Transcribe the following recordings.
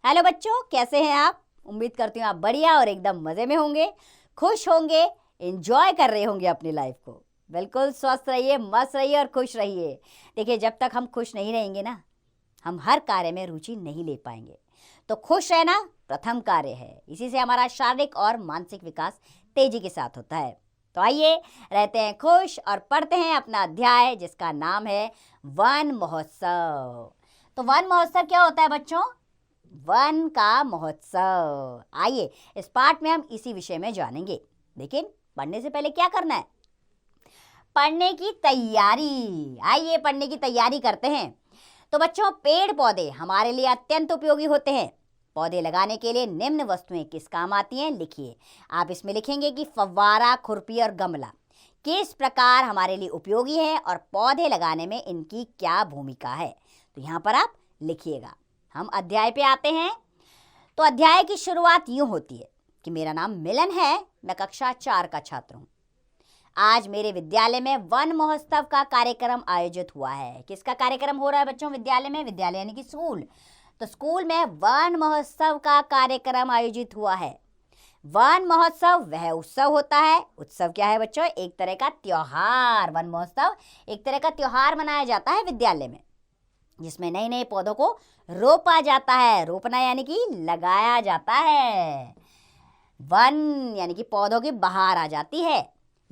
Hello बच्चों, कैसे हैं आप? उम्मीद करती हूँ आप बढ़िया और एकदम मज़े में होंगे, खुश होंगे, एंजॉय कर रहे होंगे अपनी लाइफ को। बिल्कुल स्वस्थ रहिए, मस्त रहिए और खुश रहिए। देखिए, जब तक हम खुश नहीं रहेंगे ना, हम हर कार्य में रुचि नहीं ले पाएंगे। तो खुश रहना प्रथम कार्य है। इसी से हमारा शारीरिक और मानसिक विकास तेजी के साथ होता है। तो आइए रहते हैं खुश और पढ़ते हैं अपना अध्याय जिसका नाम है वन महोत्सव। तो वन महोत्सव क्या होता है बच्चों? वन का महोत्सव। आइए इस पाठ में हम इसी विषय में जानेंगे। लेकिन पढ़ने से पहले क्या करना है? पढ़ने की तैयारी। आइए पढ़ने की तैयारी करते हैं। तो बच्चों, पेड़ पौधे हमारे लिए अत्यंत उपयोगी होते हैं। पौधे लगाने के लिए निम्न वस्तुएं किस काम आती हैं, लिखिए। आप इसमें लिखेंगे कि फव्वारा, खुरपी और गमला किस प्रकार हमारे लिए उपयोगी है और पौधे लगाने में इनकी क्या भूमिका है। तो यहाँ पर आप लिखिएगा। हम अध्याय पे आते हैं। तो अध्याय की शुरुआत यूँ होती है कि मेरा नाम मिलन है, मैं कक्षा 4 का छात्र हूँ। आज मेरे विद्यालय में वन महोत्सव का कार्यक्रम आयोजित हुआ है। किसका कार्यक्रम हो रहा है बच्चों विद्यालय में? विद्यालय यानी कि स्कूल। तो स्कूल में वन महोत्सव का कार्यक्रम आयोजित हुआ है। वन महोत्सव वह उत्सव होता है। उत्सव क्या है बच्चों? एक तरह का त्योहार। वन महोत्सव एक तरह का त्योहार मनाया जाता है विद्यालय में, जिसमें नए नए पौधों को रोपा जाता है। रोपना यानी कि लगाया जाता है। वन यानी कि पौधों की बहार आ जाती है।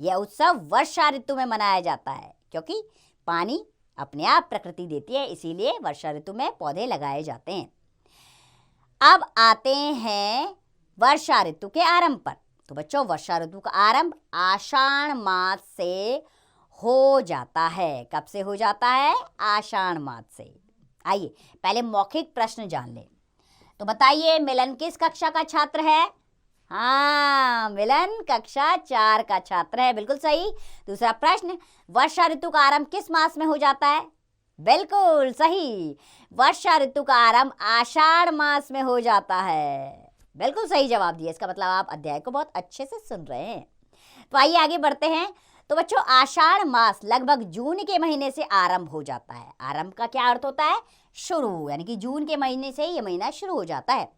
यह उत्सव वर्षा ऋतु में मनाया जाता है, क्योंकि पानी अपने आप प्रकृति देती है, इसीलिए वर्षा ऋतु में पौधे लगाए जाते हैं। अब आते हैं वर्षा ऋतु के आरंभ पर। तो बच्चों, वर्षा ऋतु का आरंभ आषाढ़ मास से हो जाता है। कब से हो जाता है? आषाढ़ मास से। आइए पहले मौखिक प्रश्न जान लें। तो बताइए, मिलन किस कक्षा का छात्र है? हाँ, मिलन कक्षा 4 का छात्र है। बिल्कुल सही। दूसरा प्रश्न, वर्षा ऋतु का आरंभ किस मास में हो जाता है? बिल्कुल सही, वर्षा ऋतु का आरंभ आषाढ़ मास में हो जाता है। बिल्कुल सही जवाब दिया। इसका मतलब आप अध्याय को बहुत अच्छे से सुन रहे हैं। तो आइए आगे बढ़ते हैं। तो बच्चों, आषाढ़ मास लगभग जून के महीने से आरंभ हो जाता है। आरंभ का क्या अर्थ होता है? शुरू, यानी कि जून के महीने से ये महीना शुरू हो जाता है।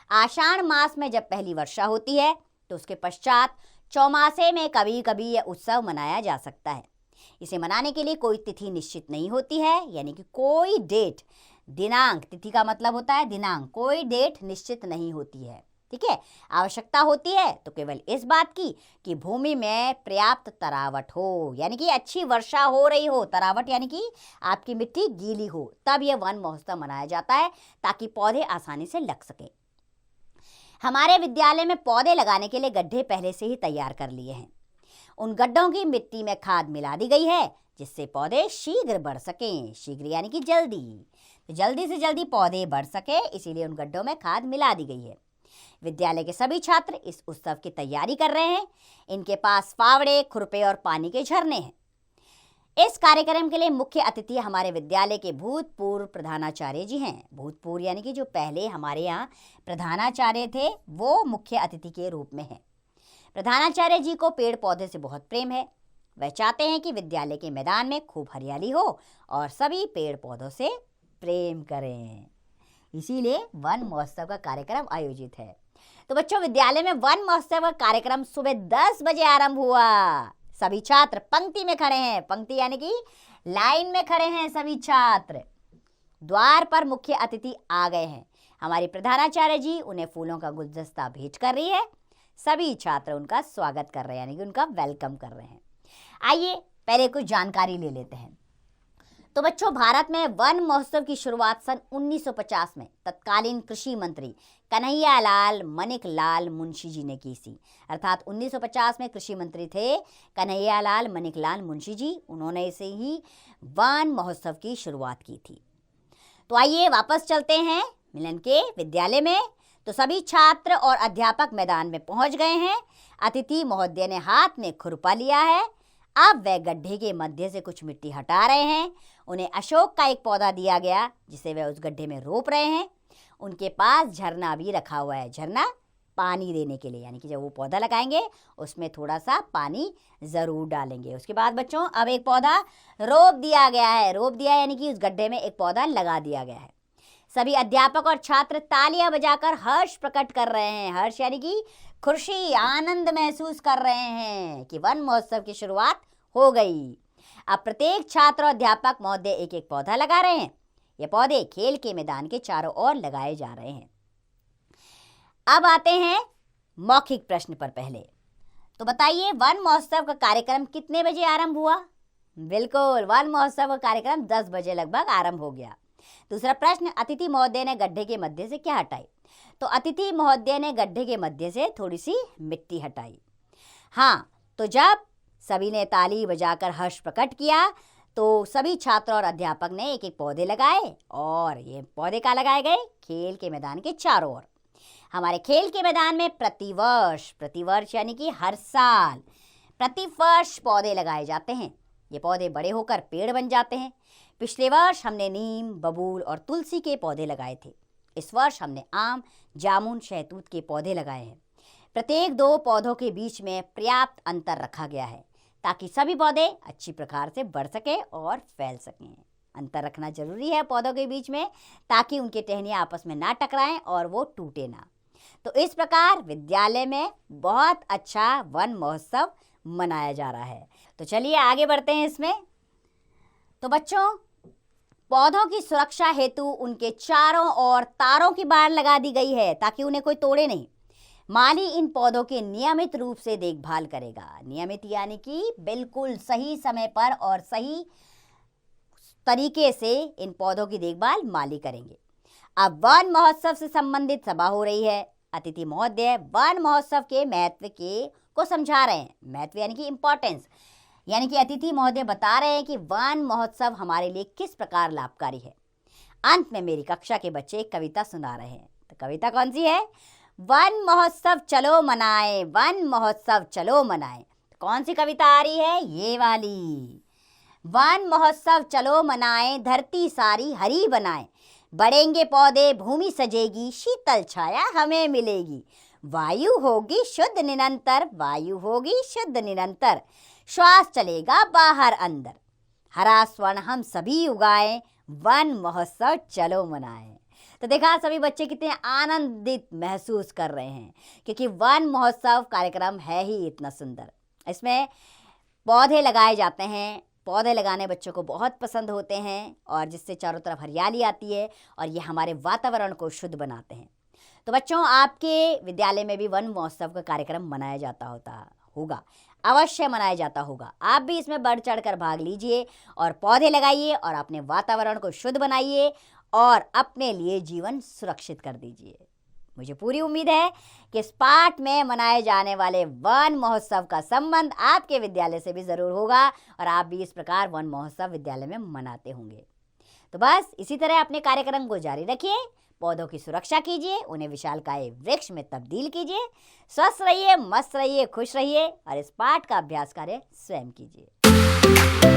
आषाढ़ मास में जब पहली वर्षा होती है तो उसके पश्चात चौमासे में कभी कभी यह उत्सव मनाया जा सकता है। इसे मनाने के लिए कोई तिथि निश्चित नहीं होती है, यानी कि कोई डेट, दिनांक, तिथि का मतलब होता है दिनांक, कोई डेट निश्चित नहीं होती है। ठीक है। आवश्यकता होती है तो केवल इस बात की कि भूमि में पर्याप्त तरावट हो, यानी कि अच्छी वर्षा हो रही हो। तरावट यानी कि आपकी मिट्टी गीली हो, तब यह वन महोत्सव मनाया जाता है, ताकि पौधे आसानी से लग सके। हमारे विद्यालय में पौधे लगाने के लिए गड्ढे पहले से ही तैयार कर लिए हैं। उन गड्ढों की मिट्टी में खाद मिला दी गई है, जिससे पौधे शीघ्र बढ़ सकें। शीघ्र यानी कि जल्दी, तो जल्दी से जल्दी पौधे बढ़ सके, इसीलिए उन गड्ढों में खाद मिला दी गई है। विद्यालय के सभी छात्र इस उत्सव की तैयारी कर रहे हैं। इनके पास फावड़े, खुरपे और पानी के झरने हैं। इस कार्यक्रम के लिए मुख्य अतिथि हमारे विद्यालय के भूतपूर्व प्रधानाचार्य जी हैं। भूतपूर्व यानी कि जो पहले हमारे यहाँ प्रधानाचार्य थे, वो मुख्य अतिथि के रूप में हैं। प्रधानाचार्य जी को पेड़ पौधे से बहुत प्रेम है। वह चाहते हैं कि विद्यालय के मैदान में खूब हरियाली हो और सभी पेड़ पौधों से प्रेम करें, इसीलिए वन महोत्सव का कार्यक्रम आयोजित है। तो बच्चों, विद्यालय में वन महोत्सव का कार्यक्रम सुबह 10 बजे आरंभ हुआ। सभी छात्र पंक्ति में खड़े हैं। पंक्ति यानी कि लाइन में खड़े हैं सभी छात्र। द्वार पर मुख्य अतिथि आ गए हैं। हमारी प्रधानाचार्य जी उन्हें फूलों का गुलदस्ता भेंट कर रही है। सभी छात्र उनका स्वागत कर रहे हैं, यानी कि उनका वेलकम कर रहे हैं। आइए पहले कुछ जानकारी ले लेते हैं। तो बच्चों, भारत में वन महोत्सव की शुरुआत सन 1950 में तत्कालीन कृषि मंत्री कन्हैयालाल मानिकलाल मुंशी जी ने की थी। अर्थात 1950 में कृषि मंत्री थे कन्हैयालाल मानिकलाल मुंशी जी। उन्होंने इसे ही वन महोत्सव की शुरुआत की थी। तो आइए वापस चलते हैं मिलन के विद्यालय में। तो सभी छात्र और अध्यापक मैदान में पहुंच गए हैं। अतिथि महोदय ने हाथ में खुरपा लिया है। अब वह गड्ढे के मध्य से कुछ मिट्टी हटा रहे हैं। उन्हें अशोक का एक पौधा दिया गया, जिसे वह उस गड्ढे में रोप रहे हैं। उनके पास झरना भी रखा हुआ है। झरना पानी देने के लिए, यानी कि जब वो पौधा लगाएंगे उसमें थोड़ा सा पानी ज़रूर डालेंगे। उसके बाद बच्चों, अब एक पौधा रोप दिया गया है। रोप दिया यानी कि उस गड्ढे में एक पौधा लगा दिया गया है। सभी अध्यापक और छात्र तालियां बजाकर हर्ष प्रकट कर रहे हैं। हर्ष यानी कि खुशी, आनंद महसूस कर रहे हैं कि वन महोत्सव की शुरुआत हो गई। अब प्रत्येक छात्र और अध्यापक महोदय एक एक पौधा लगा रहे हैं। ये पौधे खेल के मैदान के चारों ओर लगाए जा रहे हैं। अब आते हैं मौखिक प्रश्न पर। पहले तो बताइए, वन महोत्सव का कार्यक्रम कितने बजे आरंभ हुआ? बिल्कुल, वन महोत्सव का कार्यक्रम 10 बजे लगभग आरंभ हो गया। दूसरा प्रश्न, अतिथि महोदय ने गड्ढे के मध्य से क्या हटाई? तो अतिथि महोदय ने गड्ढे के मध्य से थोड़ी सी मिट्टी हटाई। हाँ, तो जब सभी ने ताली बजाकर हर्ष प्रकट किया तो सभी छात्र और अध्यापक ने एक एक पौधे लगाए, और ये पौधे कहाँ लगाए गए? खेल के मैदान के चारों ओर। हमारे खेल के मैदान में प्रतिवर्ष यानी कि हर साल प्रतिवर्ष पौधे लगाए जाते हैं। ये पौधे बड़े होकर पेड़ बन जाते हैं। पिछले वर्ष हमने नीम, बबूल और तुलसी के पौधे लगाए थे। इस वर्ष हमने आम, जामुन, शहतूत के पौधे लगाए हैं। प्रत्येक 2 पौधों के बीच में पर्याप्त अंतर रखा गया है ताकि सभी पौधे अच्छी प्रकार से बढ़ सके और फैल सकें। अंतर रखना जरूरी है पौधों के बीच में, ताकि उनके टहनियाँ आपस में ना टकराएं और वो टूटे ना। तो इस प्रकार विद्यालय में बहुत अच्छा वन महोत्सव मनाया जा रहा है। तो चलिए आगे बढ़ते हैं इसमें। तो बच्चों, पौधों की सुरक्षा हेतु उनके चारों ओर तारों की बाड़ लगा दी गई है ताकि उन्हें कोई तोड़े नहीं। माली इन पौधों की नियमित रूप से देखभाल करेगा। नियमित यानी कि बिल्कुल सही समय पर और सही तरीके से इन पौधों की देखभाल माली करेंगे। अब वन महोत्सव से संबंधित सभा हो रही है। अतिथि महोदय वन महोत्सव के महत्व को समझा रहे हैं। महत्व यानी कि इम्पोर्टेंस, यानी कि अतिथि महोदय बता रहे हैं कि वन महोत्सव हमारे लिए किस प्रकार लाभकारी है। अंत में मेरी कक्षा के बच्चे एक कविता सुना रहे हैं। तो कविता कौन सी है? वन महोत्सव चलो मनाएं, वन महोत्सव चलो मनाएं। कौन सी कविता आ रही है? ये वाली। वन महोत्सव चलो मनाएं, धरती सारी हरी बनाएं, बढ़ेंगे पौधे, भूमि सजेगी, शीतल छाया हमें मिलेगी, वायु होगी शुद्ध निरंतर, वायु होगी शुद्ध निरंतर, श्वास चलेगा बाहर अंदर, हरा स्वर्ण हम सभी उगाएं, वन महोत्सव चलो मनाएं। तो देखा, सभी बच्चे कितने आनंदित महसूस कर रहे हैं क्योंकि वन महोत्सव कार्यक्रम है ही इतना सुंदर। इसमें पौधे लगाए जाते हैं। पौधे लगाने बच्चों को बहुत पसंद होते हैं और जिससे चारों तरफ हरियाली आती है और ये हमारे वातावरण को शुद्ध बनाते हैं। तो बच्चों, आपके विद्यालय में भी वन महोत्सव का कार्यक्रम मनाया जाता होगा, अवश्य मनाया जाता होगा। आप भी इसमें बढ़ चढ़कर भाग लीजिए और पौधे लगाइए और अपने वातावरण को शुद्ध बनाइए और अपने लिए जीवन सुरक्षित कर दीजिए। मुझे पूरी उम्मीद है कि इस पाठ में मनाए जाने वाले वन महोत्सव का संबंध आपके विद्यालय से भी ज़रूर होगा और आप भी इस प्रकार वन महोत्सव विद्यालय में मनाते होंगे। तो बस इसी तरह अपने कार्यक्रम को जारी रखिए, पौधों की सुरक्षा कीजिए, उन्हें विशालकाय वृक्ष में तब्दील कीजिए। स्वस्थ रहिए, मस्त रहिए, खुश रहिए और इस पाठ का अभ्यास कार्य स्वयं कीजिए।